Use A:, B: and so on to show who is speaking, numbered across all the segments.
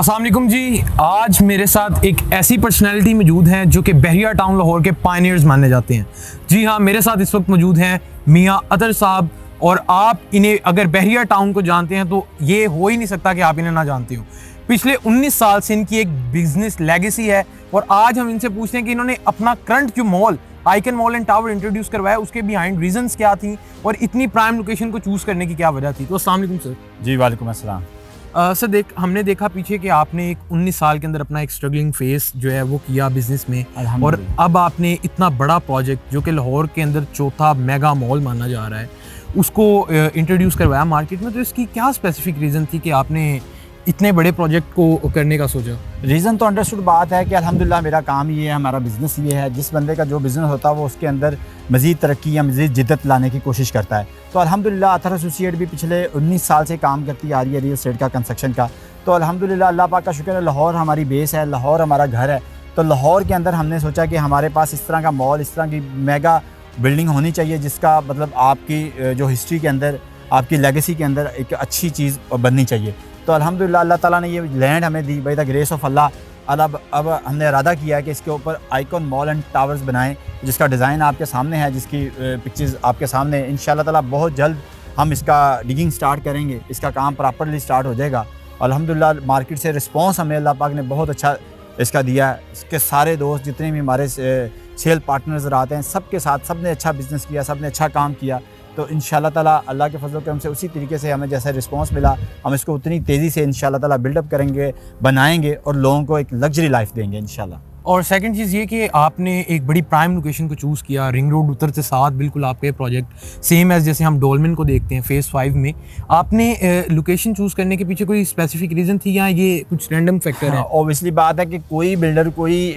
A: अस्सलाम वालेकुम जी। आज मेरे साथ एक ऐसी पर्सनैलिटी मौजूद हैं जो कि बहरिया टाउन लाहौर के पायनियर्स माने जाते हैं। जी हाँ, मेरे साथ इस वक्त मौजूद हैं मियाँ अतर साहब, और आप इन्हें अगर बहरिया टाउन को जानते हैं तो ये हो ही नहीं सकता कि आप इन्हें ना जानते हो। पिछले 19 साल से इनकी एक बिजनेस लेगेसी है, और आज हम इनसे पूछते हैं कि इन्होंने अपना करंट जो mall icon mall and tower introduce करवाया, उसके बिहाइंड रीजंस क्या थी और इतनी प्राइम लोकेशन को चूज़ करने की क्या वजह थी। तो अस्सलाम वालेकुम सर।
B: जी वालेकुम अस्सलाम।
A: सर हमने देखा पीछे कि आपने एक 19 साल के अंदर अपना एक स्ट्रगलिंग फेस जो है वो किया बिजनेस में, और अब आपने इतना बड़ा प्रोजेक्ट जो कि लाहौर के अंदर चौथा मेगा मॉल माना जा रहा है उसको इंट्रोड्यूस करवाया मार्केट में। तो इसकी क्या स्पेसिफिक रीज़न थी कि आपने इतने बड़े प्रोजेक्ट को करने का सोचा?
B: रीज़न तो अंडरस्टूड बात है कि अल्हम्दुलिल्लाह मेरा काम ये है, हमारा बिज़नेस ये है। जिस बंदे का जो बिज़नेस होता है वो उसके अंदर मज़ीद तरक्की या मज़ीद जिद्दत लाने की कोशिश करता है। तो अल्हम्दुलिल्लाह अतर एसोसिएट भी पिछले 19 साल से काम करती आ रही है रियल एस्टेट का, कंस्ट्रक्शन का। तो अल्हम्दुलिल्लाह अल्लाह पाक का शुक्र है, लाहौर हमारी बेस है, लाहौर हमारा घर है। तो लाहौर के अंदर हमने सोचा कि हमारे पास इस तरह का मॉल, इस तरह की मेगा बिल्डिंग होनी चाहिए जिसका मतलब आपकी जो हिस्ट्री के अंदर, आपकी लेगेसी के अंदर एक अच्छी चीज़ बननी चाहिए। तो अल्हम्दुलिल्लाह अल्लाह ताला ने ये लैंड हमें दी बाय द ग्रेस ऑफ अल्लाह। अब हमने इरादा किया है कि इसके ऊपर आइकॉन मॉल एंड टावर्स बनाएं, जिसका डिज़ाइन आपके सामने है, जिसकी पिक्चर्स आपके सामने है। इंशाल्लाह ताला बहुत जल्द हम इसका डिगिंग स्टार्ट करेंगे, इसका काम प्रॉपर्ली स्टार्ट हो जाएगा। अल्हम्दुलिल्लाह मार्केट से रिस्पॉन्स हमें अल्लाह पाक ने बहुत अच्छा इसका दिया है। इसके सारे दोस्त जितने भी हमारे सेल पार्टनर्स आते हैं, सबके साथ सब ने अच्छा बिज़नेस किया, सब ने अच्छा काम किया। तो इंशाल्लाह ताला अल्लाह के फजल करम से उसी तरीके से हमें जैसा रिस्पांस मिला, हम इसको उतनी तेज़ी से इंशाल्लाह ताला बिल्डअप करेंगे, बनाएंगे और लोगों को एक लग्जरी लाइफ देंगे इंशाल्लाह।
A: और सेकंड चीज़ ये कि आपने एक बड़ी प्राइम लोकेशन को चूज़ किया, रिंग रोड उत्तर से साथ बिल्कुल आपके प्रोजेक्ट सेम एज जैसे हम डोलमेन को देखते हैं फेज़ 5 में। आपने लोकेशन चूज़ करने के पीछे कोई स्पेसिफिक रीज़न थी या ये कुछ रैंडम फैक्टर है?
B: ऑब्वियसली बात है कि कोई बिल्डर, कोई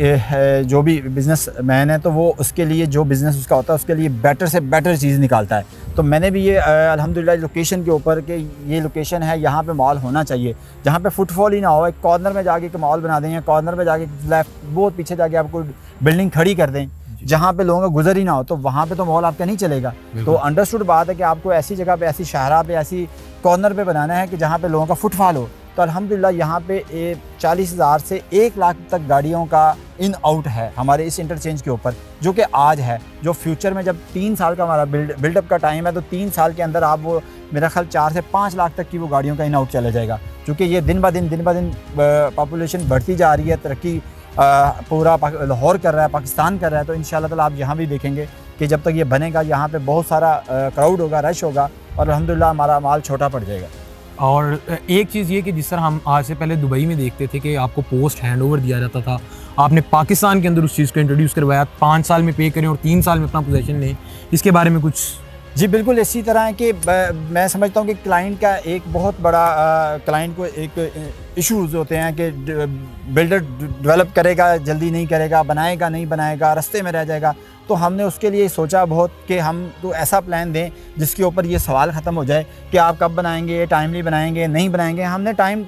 B: जो भी बिज़नेस मैन है, तो वो उसके लिए जो बिज़नेस उसका होता है उसके लिए बेटर से बेटर चीज़ निकालता है। तो मैंने भी ये अल्हम्दुलिल्लाह लोकेशन के ऊपर कि ये लोकेशन है, यहाँ पे मॉल होना चाहिए जहाँ पे फुटफॉल ही ना हो। एक कॉर्नर में जाके एक मॉल बना दें, या कॉर्नर में जाके लेफ्ट बहुत पीछे जाके आपको बिल्डिंग खड़ी कर दें जहाँ पे लोगों का गुजर ही ना हो, तो वहाँ पे तो मॉल आपका नहीं चलेगा। तो अंडरस्टूड बात है कि आपको ऐसी जगह पे, ऐसी शाहरा पे, ऐसी कॉर्नर पे बनाना है कि जहाँ पे लोगों का फुटफॉल हो। तो अल्हम्दुलिल्लाह यहाँ पे 40,000 से 1 लाख तक गाड़ियों का इन आउट है हमारे इस इंटरचेंज के ऊपर, जो कि आज है। जो फ्यूचर में जब 3 साल का हमारा बिल्डअप का टाइम है, तो 3 साल के अंदर आप वो मेरा ख्याल 4 से 5 लाख तक की वो गाड़ियों का इन आउट चला जाएगा। क्योंकि ये दिन ब दिन पॉपुलेशन बढ़ती जा रही है, तरक्की पूरा लाहौर कर रहा है, पाकिस्तान कर रहा है। तो इंशाल्लाह ताला आप यहाँ भी देखेंगे कि जब तक ये बनेगा यहाँ पे बहुत सारा क्राउड होगा, रश होगा, और अल्हम्दुलिल्लाह हमारा माल छोटा पड़ जाएगा।
A: और एक चीज़ ये कि जिस तरह हम आज से पहले दुबई में देखते थे कि आपको पोस्ट हैंडओवर दिया जाता था, आपने पाकिस्तान के अंदर उस चीज़ को इंट्रोड्यूस करवाया, 5 साल में पे करें और 3 साल में अपना पोजीशन लें। इसके बारे में कुछ?
B: जी बिल्कुल इसी तरह है कि मैं समझता हूँ कि क्लाइंट का एक बहुत बड़ा क्लाइंट को एक इश्यूज़ होते हैं कि बिल्डर डेवलप करेगा, जल्दी नहीं करेगा, बनाएगा नहीं बनाएगा, रास्ते में रह जाएगा। तो हमने उसके लिए सोचा बहुत कि हम तो ऐसा प्लान दें जिसके ऊपर ये सवाल ख़त्म हो जाए कि आप कब बनाएंगे, टाइमली बनाएंगे, नहीं बनाएंगे। हमने टाइम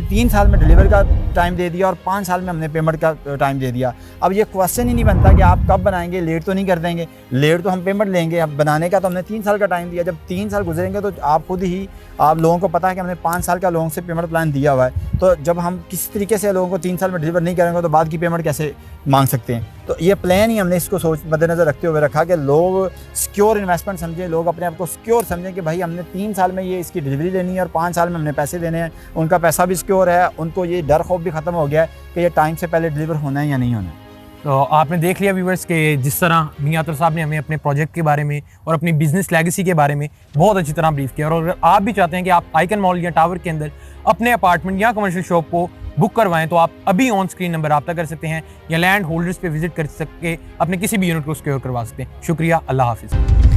B: 3 साल में डिलीवर का टाइम दे दिया और 5 साल में हमने पेमेंट का टाइम दे दिया। अब ये क्वेश्चन ही नहीं बनता कि आप कब बनाएंगे, लेट तो नहीं कर देंगे। लेट तो हम पेमेंट लेंगे, अब बनाने का तो हमने 3 साल का टाइम दिया। जब 3 साल गुजरेंगे तो आप खुद ही, आप लोगों को पता है कि हमने 5 साल का लोगों से पेमेंट प्लान दिया हुआ है। तो जब हम किसी तरीके से लोगों को 3 साल में डिलीवर नहीं करेंगे तो बाद की पेमेंट कैसे मांग सकते हैं? तो ये प्लान ही हमने इसको मद्देनज़र रखते हुए रखा कि लोग सिक्योर इन्वेस्टमेंट समझें, लोग अपने आप को सिक्योर समझें कि भाई हमने 3 साल में ये इसकी डिलीवरी लेनी है और 5 साल में हमने पैसे देने हैं। उनका पैसा भी सिक्योर है, उनको ये डर खौफ भी ख़त्म हो गया है कि ये टाइम से पहले डिलीवर होना है या नहीं होना है।
A: तो आपने देख लिया व्यूवर्स कि जिस तरह मियाँ अतर साहब ने हमें अपने प्रोजेक्ट के बारे में और अपनी बिजनेस लेगेसी के बारे में बहुत अच्छी तरह ब्रीफ किया। और अगर आप भी चाहते हैं कि आप आइकन मॉल या टावर के अंदर अपने अपार्टमेंट या कमर्शियल शॉप को बुक करवाएं, तो आप अभी ऑन स्क्रीन नंबर रब्ता कर सकते हैं या लैंड होल्डर्स पे विजिट कर सकते अपने किसी भी यूनिट को सिक्योर करवा सकते हैं। शुक्रिया, अल्लाह हाफिज़।